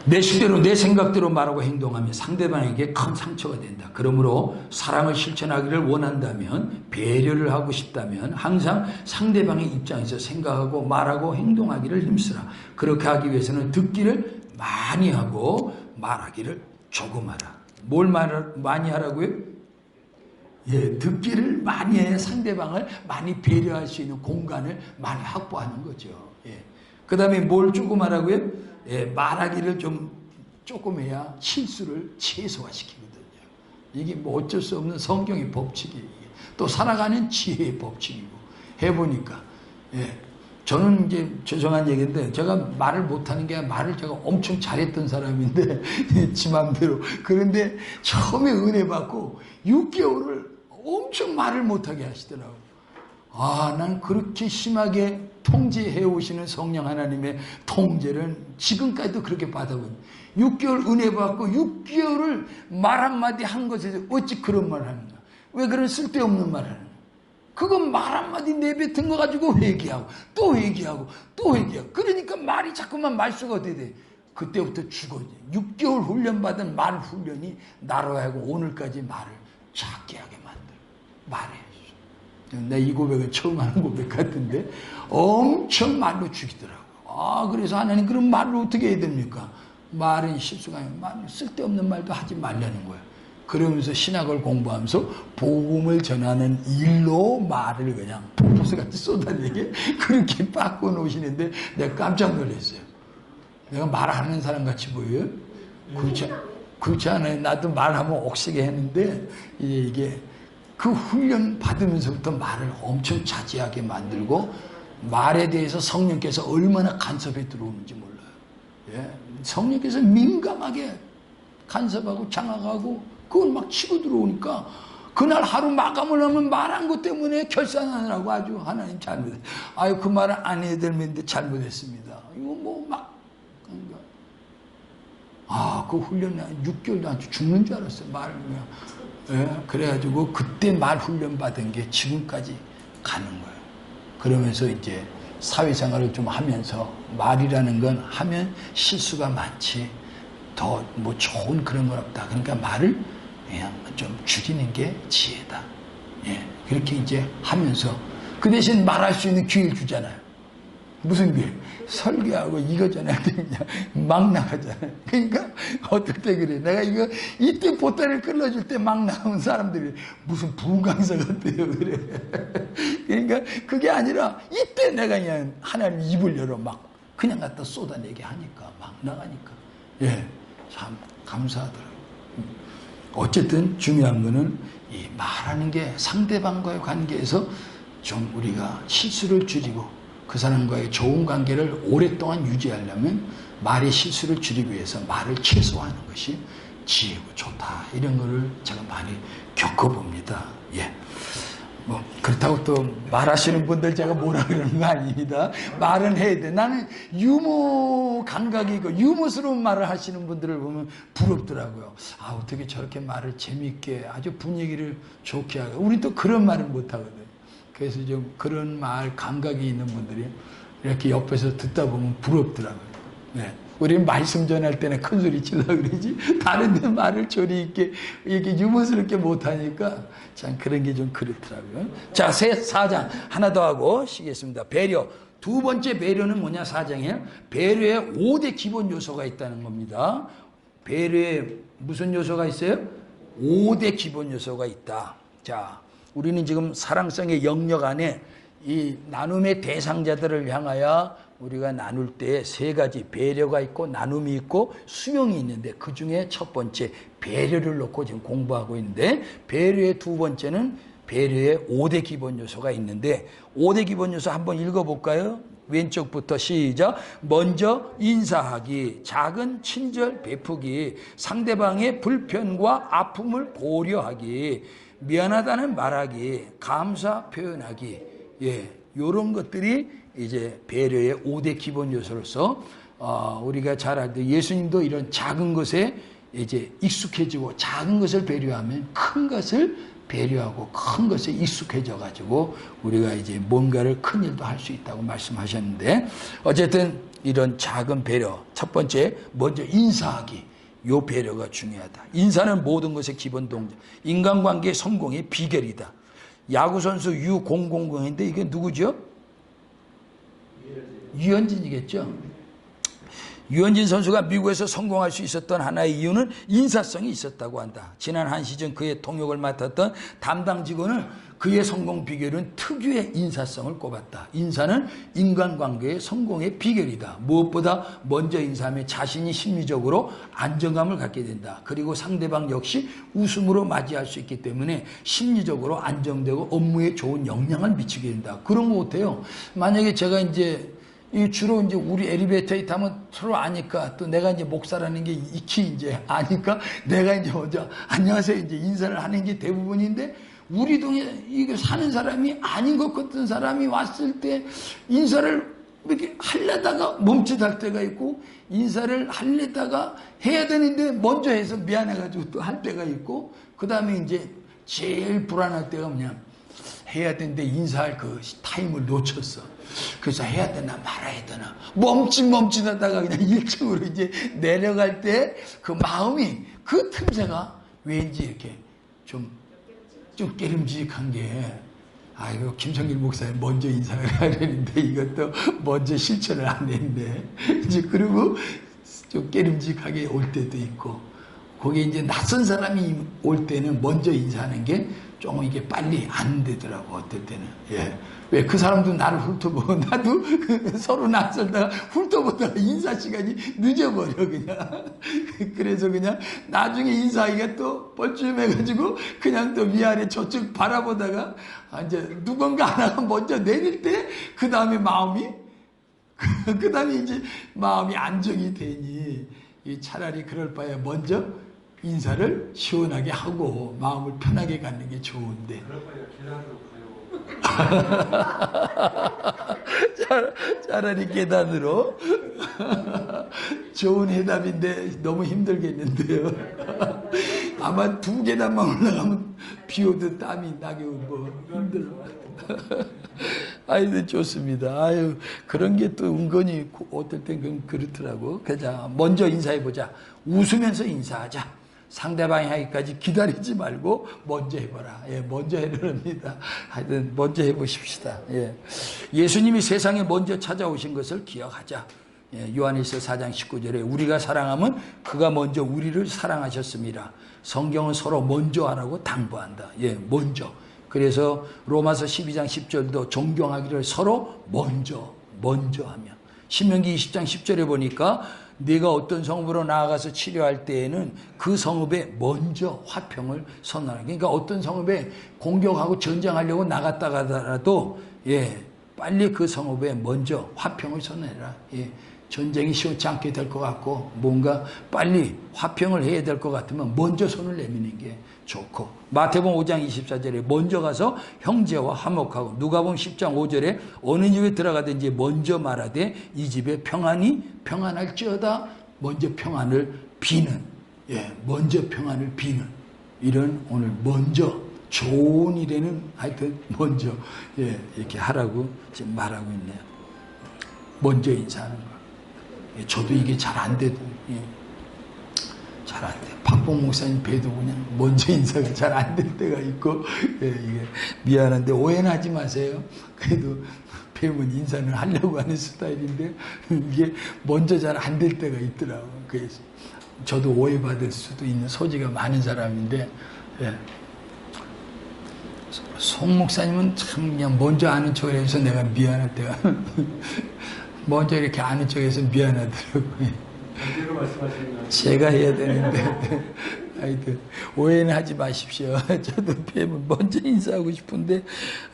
A: 내 식대로 내 생각대로 말하고 행동하면 상대방에게 큰 상처가 된다. 그러므로 사랑을 실천하기를 원한다면, 배려를 하고 싶다면 항상 상대방의 입장에서 생각하고 말하고 행동하기를 힘쓰라. 그렇게 하기 위해서는 듣기를 많이 하고 말하기를 조금 하라. 뭘 많이 하라고요? 예, 듣기를 많이 해야 상대방을 많이 배려할 수 있는 공간을 많이 확보하는 거죠. 예. 그 다음에 뭘 조금 하라고요? 예, 말하기를 좀 조금 해야 실수를 최소화시키거든요. 이게 뭐 어쩔 수 없는 성경의 법칙이에요. 또 살아가는 지혜의 법칙이고. 해보니까. 예. 저는 이제 죄송한 얘기인데, 제가 말을 못하는 게 말을 제가 엄청 잘했던 사람인데, 지 맘대로. 그런데 처음에 은혜 받고 6개월을 엄청 말을 못하게 하시더라고요. 아, 난 그렇게 심하게 통제해 오시는 성령 하나님의 통제를 지금까지도 그렇게 받아본. 6개월 은혜 받고 6개월을 말 한마디 한 것에 어찌 그런 말을 하는가? 왜 그런 쓸데없는 말을 하는가? 그건 말 한마디 내뱉은 거 가지고 회개하고 또 회개하고 또 회개하고, 그러니까 말이 자꾸만 말수가 어떻게 돼? 그때부터 죽어져. 6개월 훈련받은 말 훈련이 나로 하여금 오늘까지 말을 작게 하게 만들어. 말해. 나 이 고백은 처음 하는 고백 같은데 엄청 말로 죽이더라고. 아, 그래서 하나님, 그럼 말로 어떻게 해야 됩니까? 말은 실수가 아니고 말, 쓸데없는 말도 하지 말라는 거야. 그러면서 신학을 공부하면서 복음을 전하는 일로 말을 그냥 폭포수같이 쏟아내게 그렇게 바꿔 놓으시는데 내가 깜짝 놀랐어요. 내가 말하는 사람 같이 보여요? 그렇지 않아요. 나도 말하면 억세게 했는데 이게 그 훈련 받으면서부터 말을 엄청 자제하게 만들고, 말에 대해서 성령께서 얼마나 간섭해 들어오는지 몰라요. 예. 성령께서 민감하게 간섭하고 장악하고 그걸 막 치고 들어오니까, 그날 하루 마감을 하면 말한 것 때문에 결산하느라고 아주 하나님 잘못했어요. 아유, 그 말을 안 해야 되는데 잘못했습니다. 이거 뭐 막, 그러니까. 아, 그 훈련 6개월도 안 죽는 줄 알았어요. 말을 그냥. 예, 그래가지고 그때 말 훈련 받은 게 지금까지 가는 거예요. 그러면서 이제 사회생활을 좀 하면서, 말이라는 건 하면 실수가 많지 더 뭐 좋은 그런 건 없다. 그러니까 말을 그냥 좀 줄이는 게 지혜다. 예, 그렇게 이제 하면서 그 대신 말할 수 있는 기회를 주잖아요. 무슨 기회? 설교하고 이거 전할 때 그냥 막 나가잖아요. 그러니까 어떨 때 그래. 내가 이거 이때 보따리를 끌어줄 때 막 나오는 사람들이 무슨 부강사 같대요. 그래. 그러니까 그게 아니라 이때 내가 그냥 하나님 입을 열어 막 그냥 갖다 쏟아내게 하니까 막 나가니까. 예, 참 감사하더라고요. 어쨌든 중요한 거는 이 말하는 게 상대방과의 관계에서 좀 우리가 실수를 줄이고 그 사람과의 좋은 관계를 오랫동안 유지하려면 말의 실수를 줄이기 위해서 말을 최소화하는 것이 지혜고 좋다. 이런 거를 제가 많이 겪어봅니다. 예. 뭐 그렇다고 또 말하시는 분들 제가 뭐라 그러는 거 아닙니다. 말은 해야 돼. 나는 유머 감각이 있고 유머스러운 말을 하시는 분들을 보면 부럽더라고요. 아, 어떻게 저렇게 말을 재밌게 아주 분위기를 좋게 하고. 우리 또 그런 말은 못하거든요. 그래서 좀 그런 말 감각이 있는 분들이 이렇게 옆에서 듣다 보면 부럽더라고요. 네. 우리는 말씀 전할 때는 큰 소리 치려고 그러지, 다른 데 말을 조리 있게 이렇게 유머스럽게 못하니까 참 그런 게 좀 그렇더라고요. 자, 4장 하나 더 하고 쉬겠습니다. 배려. 두 번째 배려는 뭐냐, 4장에 배려에 5대 기본 요소가 있다는 겁니다. 배려에 무슨 요소가 있어요? 5대 기본 요소가 있다. 자, 우리는 지금 사랑성의 영역 안에 이 나눔의 대상자들을 향하여 우리가 나눌 때 3가지 배려가 있고 나눔이 있고 수용이 있는데, 그 중에 첫 번째 배려를 놓고 지금 공부하고 있는데, 배려의 두 번째는 배려의 5대 기본 요소가 있는데, 5대 기본 요소 한번 읽어볼까요? 왼쪽부터 시작. 먼저 인사하기, 작은 친절 베푸기, 상대방의 불편과 아픔을 고려하기, 미안하다는 말하기, 감사 표현하기. 예, 요런 것들이 이제 배려의 5대 기본 요소로서 우리가 잘 알듯 예수님도 이런 작은 것에 이제 익숙해지고 작은 것을 배려하면 큰 것을 배려하고 큰 것에 익숙해져 가지고 우리가 이제 뭔가를 큰 일도 할 수 있다고 말씀하셨는데, 어쨌든 이런 작은 배려, 첫 번째 먼저 인사하기, 요 배려가 중요하다. 인사는 모든 것의 기본 동작, 인간관계 성공의 비결이다. 야구선수 유000인데 이게 누구죠? 유현진이겠죠. 유현진 선수가 미국에서 성공할 수 있었던 하나의 이유는 인사성이 있었다고 한다. 지난 한 시즌 그의 통역을 맡았던 담당 직원은 그의 성공 비결은 특유의 인사성을 꼽았다. 인사는 인간관계의 성공의 비결이다. 무엇보다 먼저 인사하면 자신이 심리적으로 안정감을 갖게 된다. 그리고 상대방 역시 웃음으로 맞이할 수 있기 때문에 심리적으로 안정되고 업무에 좋은 영향을 미치게 된다. 그런 거 어때요? 만약에 제가 이제 주로 이제 우리 엘리베이터에 타면 서로 아니까, 또 내가 이제 목사라는 게 익히 이제 아니까 내가 이제 먼저 안녕하세요 이제 인사를 하는 게 대부분인데, 우리 동에 이게 사는 사람이 아닌 것 같은 사람이 왔을 때 인사를 이렇게 하려다가 멈칫할 때가 있고, 인사를 하려다가 해야 되는데 먼저 해서 미안해가지고 또 할 때가 있고, 그 다음에 이제 제일 불안할 때가 뭐냐, 해야 되는데 인사할 그 타임을 놓쳤어. 그래서 해야 되나 말아야 되나 멈칫하다가 그냥 1층으로 이제 내려갈 때 그 마음이, 그 틈새가 왠지 이렇게 좀 깨름직한 게, 아이고 김성길 목사님 먼저 인사를 하려는데 이것도 먼저 실천을 안 했네. 이제 그리고 좀 깨름직하게 올 때도 있고, 거기에 이제 낯선 사람이 올 때는 먼저 인사하는 게 조금 이게 빨리 안 되더라고, 어떨 때는. 예. 왜 그 사람도 나를 훑어보고 나도 서로 낯설다가 훑어보다가 인사 시간이 늦어버려, 그냥. 그래서 그냥 나중에 인사하기가 또 뻘쭘해가지고 그냥 또 위아래 저쪽 바라보다가 이제 누군가 하나가 먼저 내릴 때 그 다음에 마음이 그 다음에 이제 마음이 안정이 되니, 차라리 그럴 바에 먼저 인사를 시원하게 하고 마음을 편하게 갖는 게 좋은데.
B: 그럴 바에 계단으로 가요.
A: 차라리 계단으로. 좋은 해답인데 너무 힘들겠는데요. 아마 2계단만 올라가면 비 오듯 땀이 나게 뭐 힘들어. 아유, 좋습니다. 아유, 그런 게 또 은근히 어떨 땐 그렇더라고. 그자 먼저 인사해보자. 웃으면서 인사하자. 상대방이 하기까지 기다리지 말고 먼저 해봐라. 예, 먼저 해랍니다. 하여튼 먼저 해보십시다. 예. 예수님이 세상에 먼저 찾아오신 것을 기억하자. 예, 요한일서 4장 19절에 우리가 사랑하면 그가 먼저 우리를 사랑하셨습니다. 성경은 서로 먼저 하라고 당부한다. 예, 먼저. 그래서 로마서 12장 10절도 존경하기를 서로 먼저 하며, 신명기 20장 10절에 보니까 네가 어떤 성읍으로 나아가서 치료할 때에는 그 성읍에 먼저 화평을 선언하라. 그러니까 어떤 성읍에 공격하고 전쟁하려고 나갔다 가더라도, 예, 빨리 그 성읍에 먼저 화평을 선언해라. 예, 전쟁이 시원치 않게 될 것 같고 뭔가 빨리 화평을 해야 될 것 같으면 먼저 손을 내미는 게 좋고, 마태복음 5장 24절에 먼저 가서 형제와 화목하고, 누가복음 10장 5절에 어느 집에 들어가든지 먼저 말하되 이 집에 평안할지어다. 먼저 평안을 비는, 예, 먼저 평안을 비는, 이런 오늘 먼저 좋은 일에는 하여튼 먼저, 예, 이렇게 하라고 지금 말하고 있네요. 먼저 인사하는 거. 예, 저도 이게 잘 안 돼도, 예, 잘 안 돼. 박봉 목사님 뵈도 그냥 먼저 인사가 잘 안 될 때가 있고, 예, 이게 미안한데 오해는 하지 마세요. 그래도 뵈면 인사는 하려고 하는 스타일인데 이게 먼저 잘 안 될 때가 있더라고요. 그래서 저도 오해받을 수도 있는 소지가 많은 사람인데, 예. 송 목사님은 참 그냥 먼저 아는 척해서 내가 미안할 때가 먼저 이렇게 아는 척해서 미안하더라고요.
B: 반대로 말씀하시는 거예요?
A: 제가 해야 되는데 하여튼 오해는 하지 마십시오. 저도 뵈면 먼저 인사하고 싶은데,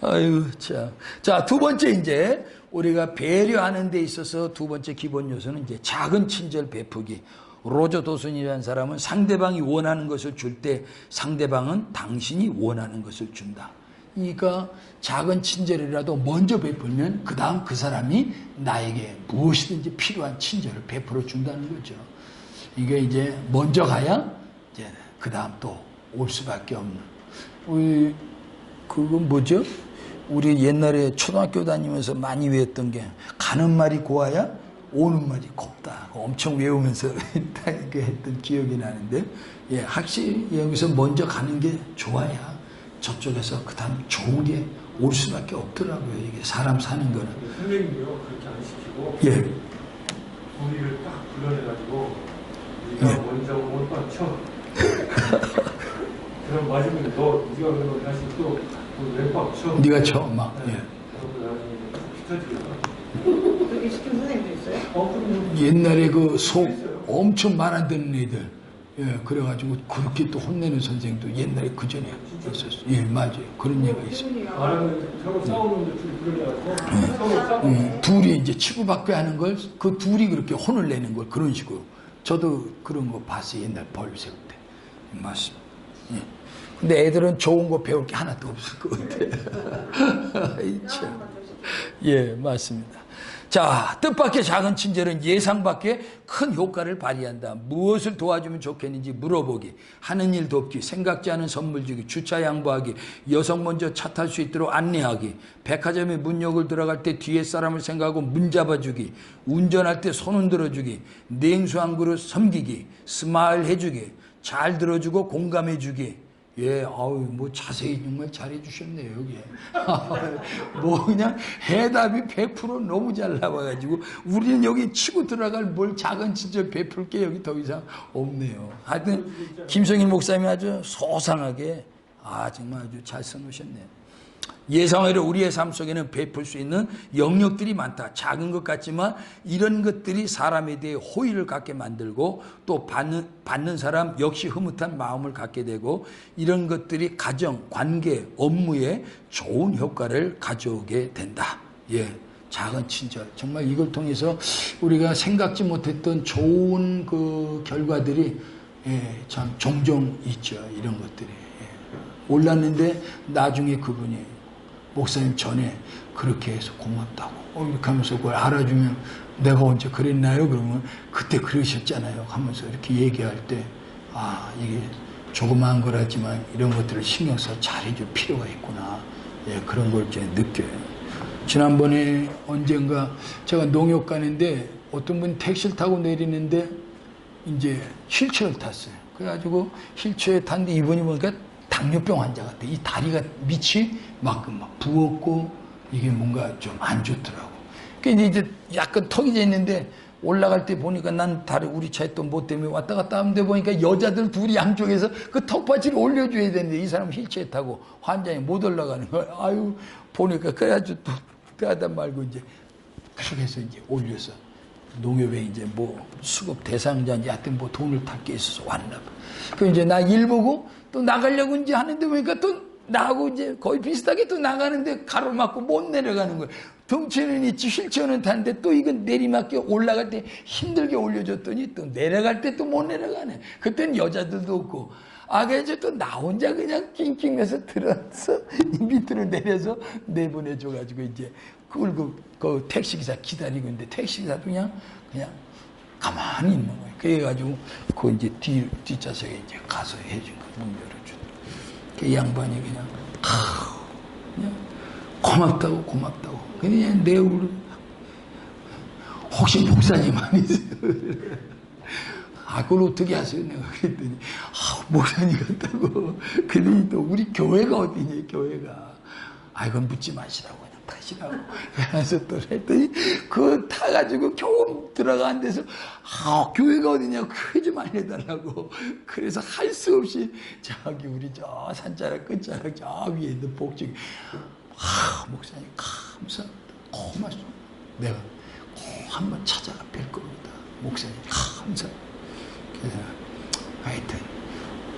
A: 아유 참. 자, 두 번째, 이제 우리가 배려하는 데 있어서 두 번째 기본 요소는 이제 작은 친절 베푸기. 로저 도슨이라는 사람은 상대방이 원하는 것을 줄 때 상대방은 당신이 원하는 것을 준다. 그러니까 작은 친절이라도 먼저 베풀면 그 다음 그 사람이 나에게 무엇이든지 필요한 친절을 베풀어 준다는 거죠. 이게 이제 먼저 가야 이제 그 다음 또 올 수밖에 없는. 우리 그건 뭐죠? 우리 옛날에 초등학교 다니면서 많이 외웠던 게 가는 말이 고와야 오는 말이 곱다. 엄청 외우면서 이렇게 했던 기억이 나는데, 예, 확실히 여기서 먼저 가는 게 좋아야 저쪽에서 그다음 좋은 게 올 수밖에 없더라고요. 이게 사람 사는 거는.
B: 선생님이요 그렇게 안 시키고
A: 예,
B: 우리를 딱 불러내가지고 네가
A: 예.
B: 먼저 오면 딱 쳐. 그럼 맞으면 네가 그러면 다시 또 왼박 쳐.
A: 네가 쳐, 막. 예.
B: 그러고 나중에 피터지고요.
C: 그렇게 시킨 선생님도 있어요?
B: 그럼
A: 옛날에 그 속 엄청 말아듣는 애들, 예, 그래가지고 그렇게 또 혼내는 선생도 옛날에 그 전에 있었어요. 예, 맞아요. 그런 얘기가 있어요.
B: 말하면 서로 싸우는데 둘이 불러내가지고 서로 싸우고
A: 둘이 이제 치고받고 하는 걸, 그 둘이 그렇게 혼을 내는 걸 그런 식으로. 저도 그런 거 봤어요. 옛날 벌 세울 때. 맞습니다. 예. 근데 애들은 좋은 거 배울 게 하나도 없을 것 같아요. 아이, 참. 예, 맞습니다. 자, 뜻밖의 작은 친절은 예상밖의 큰 효과를 발휘한다. 무엇을 도와주면 좋겠는지 물어보기, 하는 일 돕기, 생각지 않은 선물 주기, 주차 양보하기, 여성 먼저 차 탈 수 있도록 안내하기, 백화점에 문 열고 들어갈 때 뒤에 사람을 생각하고 문 잡아주기, 운전할 때 손 흔들어주기, 냉수 한 그릇 섬기기, 스마일 해주기, 잘 들어주고 공감해주기. 예, 아우, 뭐 자세히 정말 잘해 주셨네요, 여기에. 뭐 그냥 해답이 100% 너무 잘 나와가지고, 우리는 여기 치고 들어갈 뭘 작은 친절 베풀 게 여기 더 이상 없네요. 하여튼, 김성일 목사님이 아주 소상하게, 정말 아주 잘 써놓으셨네요. 예상외로 우리의 삶 속에는 베풀 수 있는 영역들이 많다. 작은 것 같지만 이런 것들이 사람에 대해 호의를 갖게 만들고 또 받는 사람 역시 흐뭇한 마음을 갖게 되고 이런 것들이 가정, 관계, 업무에 좋은 효과를 가져오게 된다. 예, 작은 친절. 정말 이걸 통해서 우리가 생각지 못했던 좋은 그 결과들이 참 종종 있죠. 이런 것들이. 몰랐는데 나중에 그분이 목사님 전에 그렇게 해서 고맙다고 이렇게 하면서 그걸 알아주면 내가 언제 그랬나요? 그러면 그때 그러셨잖아요 하면서 이렇게 얘기할 때 이게 조그마한 거라지만 이런 것들을 신경 써 잘해줄 필요가 있구나. 예, 그런 걸 이제 느껴요. 지난번에 언젠가 제가 농협 가는데 어떤 분이 택시를 타고 내리는데 이제 휠체어를 탔어요. 그래가지고 휠체어에 탔는데 이분이 보니까 당뇨병 환자 같아. 이 다리가 밑이 막 부었고 이게 뭔가 좀 안 좋더라고. 그러니까 이제 약간 턱이 져 있는데 올라갈 때 보니까 난 다리 우리 차에 또 뭐 때문에 왔다 갔다 하는데 보니까 여자들 둘이 양쪽에서 그 턱받이를 올려줘야 되는데 이 사람 휠체어 타고 환자에 못 올라가는 거야. 아유 보니까 그래가지고 또 하다 말고 이제 그래서 이제 올려서 농협에 이제 뭐 수급 대상자인지 하여튼 뭐 돈을 탈 게 있어서 왔나 봐. 그 이제 나 일 보고 또 나가려고 이제 하는데 보니까 또 나하고 이제 거의 비슷하게 또 나가는데 가로막고 못 내려가는 거예요. 덩치는 있지 휠체어는 타는데 또 이건 내리막게 올라갈 때 힘들게 올려줬더니 또 내려갈 때 또 못 내려가네. 그땐 여자들도 없고. 그래서 또 나 혼자 그냥 낑낑해서 들어서 밑으로 내려서 내보내줘가지고 이제 그걸 그 택시기사 기다리고 있는데 택시기사도 그냥 가만히 있는 거예요. 그래가지고 그 이제 뒷좌석에 이제 가서 해준 거 문 열어준. 그 양반이 그냥 고맙다고. 그냥 내 얼굴 혹시 목사님 아니세요? 그걸 어떻게 하세요? 내가 그랬더니 목사님 같다고. 그러니 또 우리 교회가 어디냐 교회가. 이건 묻지 마시라고 그냥 타시라고. 그래서 또 했더니 그거 타가지고 겨우 들어간 데서 교회가 어디냐고 그거 좀 알려달라고. 그래서 할 수 없이 저기 우리 저 산자락 끝자락 저 위에 있는 복층 목사님 감사합니다. 고맙습니다. 내가 꼭 한번 찾아가 뵐 겁니다. 목사님 감사합니다. 그래서 하여튼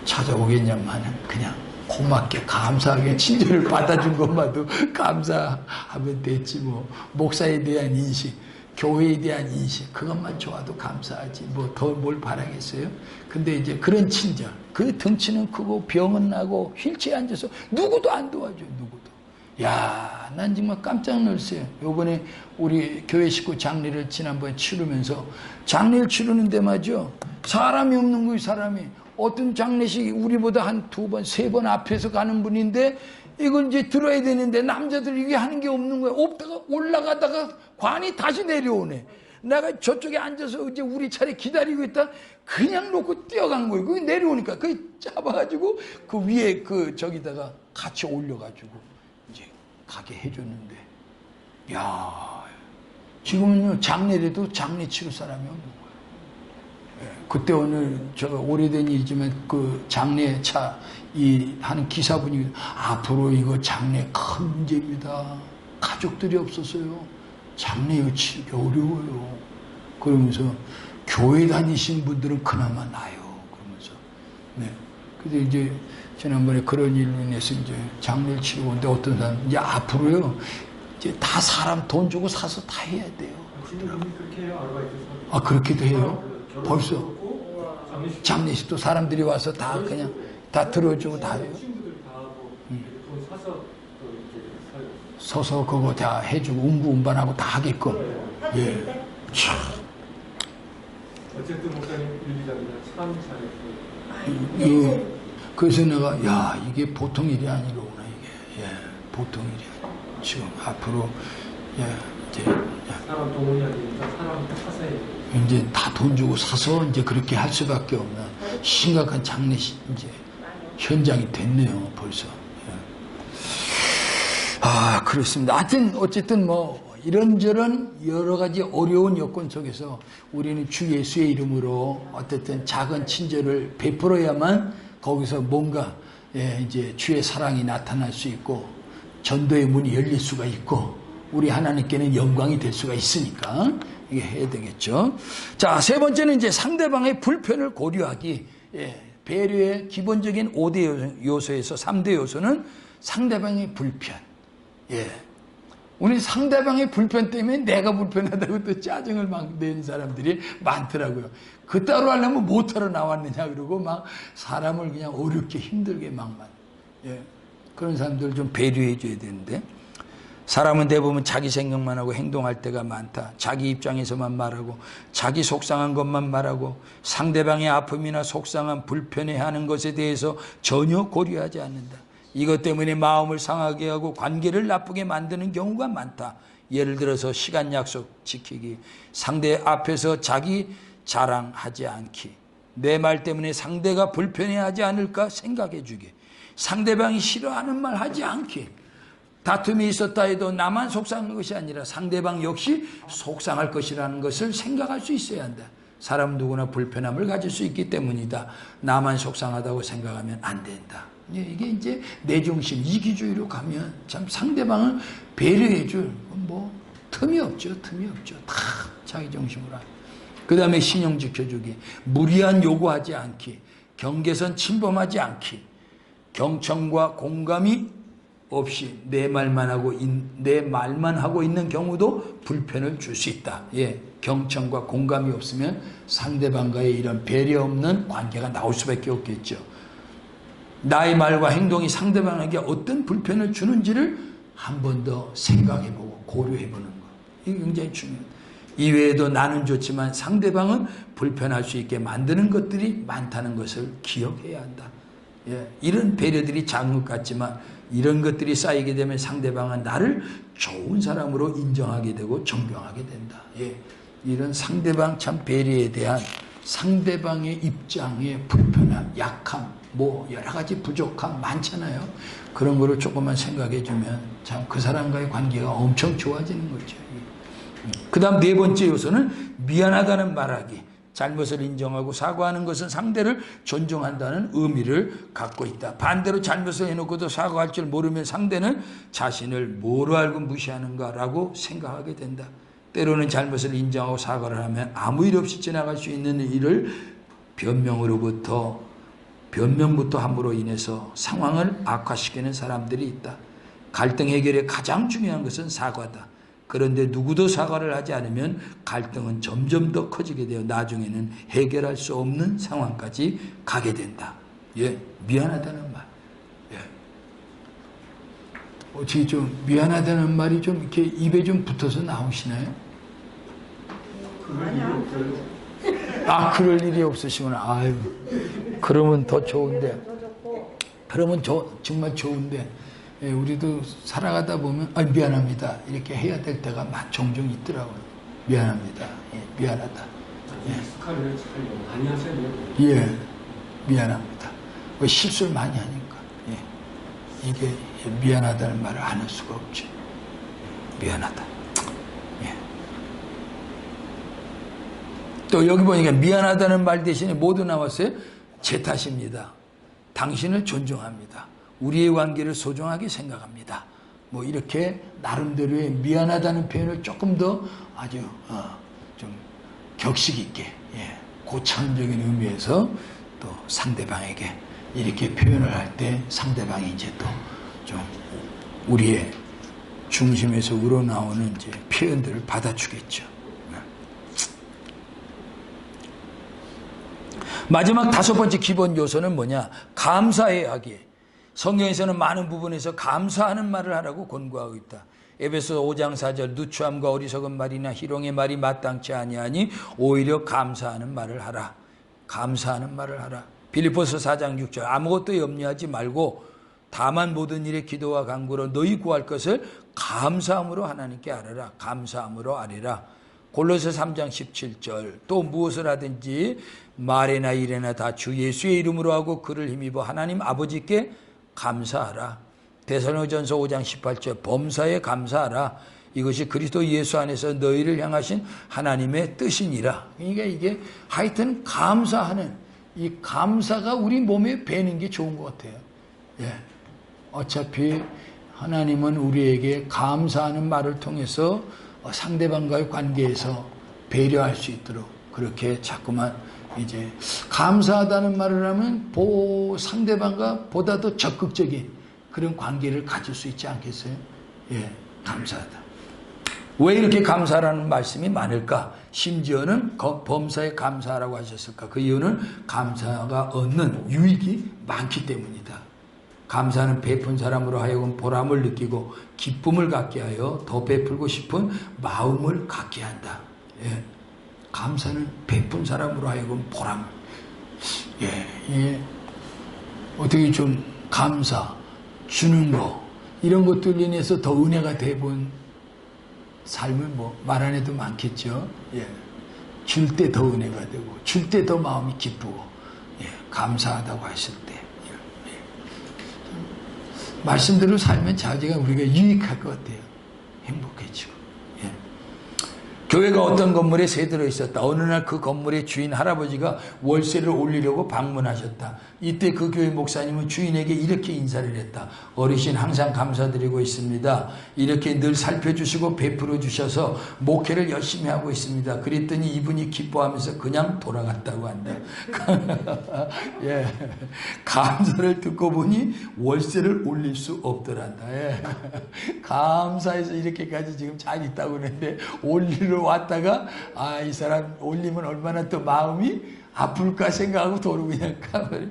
A: 찾아오겠냐마는 그냥 고맙게 감사하게 친절을 받아준 것만도 감사하면 됐지 뭐. 목사에 대한 인식, 교회에 대한 인식 그것만 좋아도 감사하지 뭐 더 뭘 바라겠어요. 근데 이제 그런 친절, 그 덩치는 크고 병은 나고 휠체어에 앉아서 누구도 안 도와줘요. 누구도. 난 정말 깜짝 놀랐어요. 요번에 우리 교회 식구 장례를 지난번에 치르면서 장례를 치르는데 말이죠. 사람이 없는 거예요. 사람이. 어떤 장례식 우리보다 한 2번, 3번 앞에서 가는 분인데 이걸 이제 들어야 되는데 남자들이 이게 하는 게 없는 거야. 없다가 올라가다가 관이 다시 내려오네. 내가 저쪽에 앉아서 이제 우리 차례 기다리고 있다 그냥 놓고 뛰어간 거예요. 그게 내려오니까 그게 잡아가지고 그 위에 그 저기다가 같이 올려가지고 이제 가게 해줬는데, 야, 지금은요 장례래도 장례 치를 사람이 없는 거예요. 예, 그때 오늘 저 오래된 일이지만 그 장례차 이 하는 기사분이 앞으로 이거 장례 큰 문제입니다. 가족들이 없어서요. 장례 치르기 어려워요. 그러면서 교회 다니신 분들은 그나마 나요. 그러면서 네. 근데 이제 지난번에 그런 일로 인해서 이제 장례를 치르고 오는데 어떤 사람 이제 앞으로요 이제 다 사람 돈 주고 사서 다 해야 돼요.
B: 지금 그렇게 해요, 아르바이트.
A: 아 그렇게도 해요? 벌써 장례식도 사람들이 와서 다 그냥 다 들어주고 다 해요.
B: 친구들이 다 하고 돈 사서 또 이렇게 살고.
A: 서서 그거 다 해주고 운반하고 다 하게끔. 예. 참.
B: 어쨌든 목사님 윤리자입니다. 참 잘했어요.
A: 그래서 내가 야 이게 보통 일이 아니로구나 이게. 예. 보통 일이 아니고 지금 앞으로 이제
B: 사람 동원이 아니니까 사람 사서 해요.
A: 이제 다 돈 주고 사서 이제 그렇게 할 수밖에 없는 심각한 장례식 이제 현장이 됐네요 벌써. 예. 아 그렇습니다. 하여튼 어쨌든 뭐 이런저런 여러 가지 어려운 여건 속에서 우리는 주 예수의 이름으로 어쨌든 작은 친절을 베풀어야만 거기서 뭔가 이제 주의 사랑이 나타날 수 있고 전도의 문이 열릴 수가 있고 우리 하나님께는 영광이 될 수가 있으니까 이게 해야 되겠죠. 자, 세 번째는 이제 상대방의 불편을 고려하기. 배려의 기본적인 5대 요소에서 3대 요소는 상대방의 불편. 우리 상대방의 불편 때문에 내가 불편하다고 또 짜증을 막 내는 사람들이 많더라고요. 그따로 하려면 못하러 나왔느냐 그러고 막 사람을 그냥 어렵게 힘들게 막 그런 사람들 좀 배려해 줘야 되는데 사람은 대부분 자기 생각만 하고 행동할 때가 많다. 자기 입장에서만 말하고 자기 속상한 것만 말하고 상대방의 아픔이나 속상한 불편해하는 것에 대해서 전혀 고려하지 않는다. 이것 때문에 마음을 상하게 하고 관계를 나쁘게 만드는 경우가 많다. 예를 들어서 시간 약속 지키기, 상대 앞에서 자기 자랑하지 않기, 내 말 때문에 상대가 불편해하지 않을까 생각해 주기, 상대방이 싫어하는 말 하지 않기, 다툼이 있었다 해도 나만 속상한 것이 아니라 상대방 역시 속상할 것이라는 것을 생각할 수 있어야 한다. 사람 누구나 불편함을 가질 수 있기 때문이다. 나만 속상하다고 생각하면 안 된다. 이게 이제 내중심, 이기주의로 가면 참 상대방을 배려해 줄 뭐 틈이 없죠. 다 자기 중심으로. 그 다음에 신용 지켜주기, 무리한 요구하지 않기, 경계선 침범하지 않기, 경청과 공감이 없이 내 말만 하고 있는 경우도 불편을 줄 수 있다. 경청과 공감이 없으면 상대방과의 이런 배려 없는 관계가 나올 수밖에 없겠죠. 나의 말과 행동이 상대방에게 어떤 불편을 주는지를 한 번 더 생각해보고 고려해보는 것. 이게 굉장히 중요해요. 이외에도 나는 좋지만 상대방은 불편할 수 있게 만드는 것들이 많다는 것을 기억해야 한다. 이런 배려들이 작은 것 같지만 이런 것들이 쌓이게 되면 상대방은 나를 좋은 사람으로 인정하게 되고 존경하게 된다. 이런 상대방 참 배려에 대한 상대방의 입장의 불편함, 약함, 뭐 여러 가지 부족함 많잖아요. 그런 거를 조금만 생각해 주면 참 그 사람과의 관계가 엄청 좋아지는 거죠. 그 다음 네 번째 요소는 미안하다는 말하기. 잘못을 인정하고 사과하는 것은 상대를 존중한다는 의미를 갖고 있다. 반대로 잘못을 해놓고도 사과할 줄 모르면 상대는 자신을 뭐로 알고 무시하는가라고 생각하게 된다. 때로는 잘못을 인정하고 사과를 하면 아무 일 없이 지나갈 수 있는 일을 변명부터 함으로 인해서 상황을 악화시키는 사람들이 있다. 갈등 해결의 가장 중요한 것은 사과다. 그런데 누구도 사과를 하지 않으면 갈등은 점점 더 커지게 되어 나중에는 해결할 수 없는 상황까지 가게 된다. 미안하다는 말. 어떻게 좀 미안하다는 말이 좀 이렇게 입에 좀 붙어서 나오시나요?
B: 그럴 일이 없어요.
A: 그럴 일이 없으시구나. 아유. 그러면 더 좋은데. 그러면 정말 좋은데, 예, 우리도 살아가다 보면, 미안합니다. 이렇게 해야 될 때가 종종 있더라고요. 미안합니다. 예, 미안하다.
B: 스카를 잘 많이 하셔야 돼요.
A: 예, 미안합니다. 왜 실수를 많이 하니까. 예, 이게 미안하다는 말을 안 할 수가 없죠. 미안하다. 예. 또 여기 보니까 미안하다는 말 대신에 뭐도 나왔어요? 제 탓입니다. 당신을 존중합니다. 우리의 관계를 소중하게 생각합니다. 뭐 이렇게 나름대로의 미안하다는 표현을 조금 더 아주 좀 격식 있게, 예, 고차원적인 의미에서 또 상대방에게 이렇게 표현을 할 때 상대방이 이제 또 좀 우리의 중심에서 우러나오는 이제 표현들을 받아주겠죠. 마지막 5번째 기본 요소는 뭐냐? 감사해야 하기에. 성경에서는 많은 부분에서 감사하는 말을 하라고 권고하고 있다. 에베소 5장 4절 누추함과 어리석은 말이나 희롱의 말이 마땅치 아니하니 오히려 감사하는 말을 하라. 감사하는 말을 하라. 빌립보서 4장 6절 아무것도 염려하지 말고 다만 모든 일에 기도와 간구로 너희 구할 것을 감사함으로 하나님께 아뢰라. 감사함으로 아뢰라. 골로새 3장 17절 또 무엇을 하든지 말이나 일이나 다 주 예수의 이름으로 하고 그를 힘입어 하나님 아버지께 감사하라. 데살로니가전서 5장 18절 범사에 감사하라. 이것이 그리스도 예수 안에서 너희를 향하신 하나님의 뜻이니라. 그러니까 이게 하여튼 감사하는 이 감사가 우리 몸에 배는 게 좋은 것 같아요. 예. 어차피 하나님은 우리에게 감사하는 말을 통해서 상대방과의 관계에서 배려할 수 있도록 그렇게 자꾸만 이제 감사하다는 말을 하면 상대방과 보다 더 적극적인 그런 관계를 가질 수 있지 않겠어요? 예, 감사하다. 왜 이렇게 감사라는 말씀이 많을까? 심지어는 범사에 감사하라고 하셨을까? 그 이유는 감사가 얻는 유익이 많기 때문이다. 감사는 베푼 사람으로 하여금 보람을 느끼고 기쁨을 갖게 하여 더 베풀고 싶은 마음을 갖게 한다. 예. 감사는 베푼 사람으로 하여금 보람을. 예. 어떻게 좀 감사, 주는 거, 이런 것들 인해서 더 은혜가 돼본 삶은 뭐 말 안 해도 많겠죠. 예. 줄 때 더 은혜가 되고, 줄 때 더 마음이 기쁘고, 예. 감사하다고 했을 때. 말씀대로 살면 자기가 우리가 유익할 것 같아요. 행복해지고. 예. 교회가 어떤 건물에 새들어 있었다. 어느 날 그 건물의 주인 할아버지가 월세를 올리려고 방문하셨다. 이때 그 교회 목사님은 주인에게 이렇게 인사를 했다. 어르신 항상 감사드리고 있습니다. 이렇게 늘 살펴주시고 베풀어 주셔서 목회를 열심히 하고 있습니다. 그랬더니 이분이 기뻐하면서 그냥 돌아갔다고 한다. 예. 감사를 듣고 보니 월세를 올릴 수 없더란다. 예. 감사해서 이렇게까지 지금 잘 있다고 그러는데 올리러 왔다가 이 사람 올리면 얼마나 또 마음이 아플까 생각하고 도로 그냥 가버려.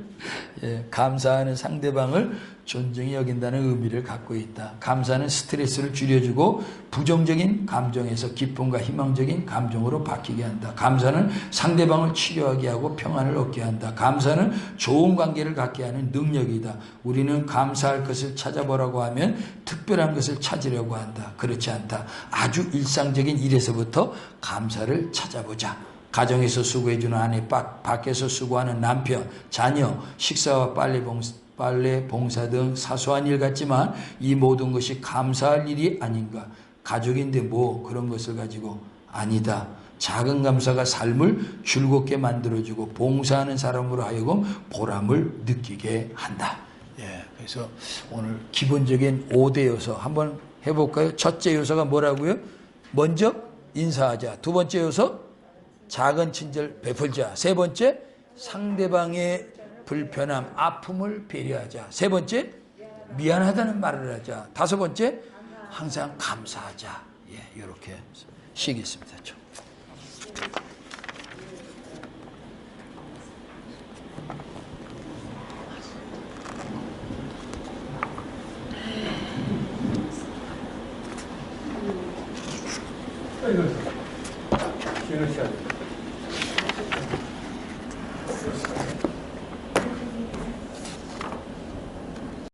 A: 예, 감사하는 상대방을 존중히 여긴다는 의미를 갖고 있다. 감사는 스트레스를 줄여주고 부정적인 감정에서 기쁨과 희망적인 감정으로 바뀌게 한다. 감사는 상대방을 치료하게 하고 평안을 얻게 한다. 감사는 좋은 관계를 갖게 하는 능력이다. 우리는 감사할 것을 찾아보라고 하면 특별한 것을 찾으려고 한다. 그렇지 않다. 아주 일상적인 일에서부터 감사를 찾아보자. 가정에서 수고해주는 아내, 밖에서 수고하는 남편, 자녀, 식사와 빨래 봉사 등 사소한 일 같지만 이 모든 것이 감사할 일이 아닌가. 가족인데 뭐 그런 것을 가지고 아니다. 작은 감사가 삶을 즐겁게 만들어주고 봉사하는 사람으로 하여금 보람을 느끼게 한다. 예, 그래서 오늘 기본적인 5대 요소 한번 해볼까요? 첫째 요소가 뭐라고요? 먼저 인사하자. 두 번째 요소 작은 친절 베풀자. 세 번째 상대방의 불편함, 아픔을 배려하자. 세 번째 미안하다는 말을 하자. 다섯 번째 항상 감사하자. 예, 이렇게 쉬겠습니다. 좀.
B: 이거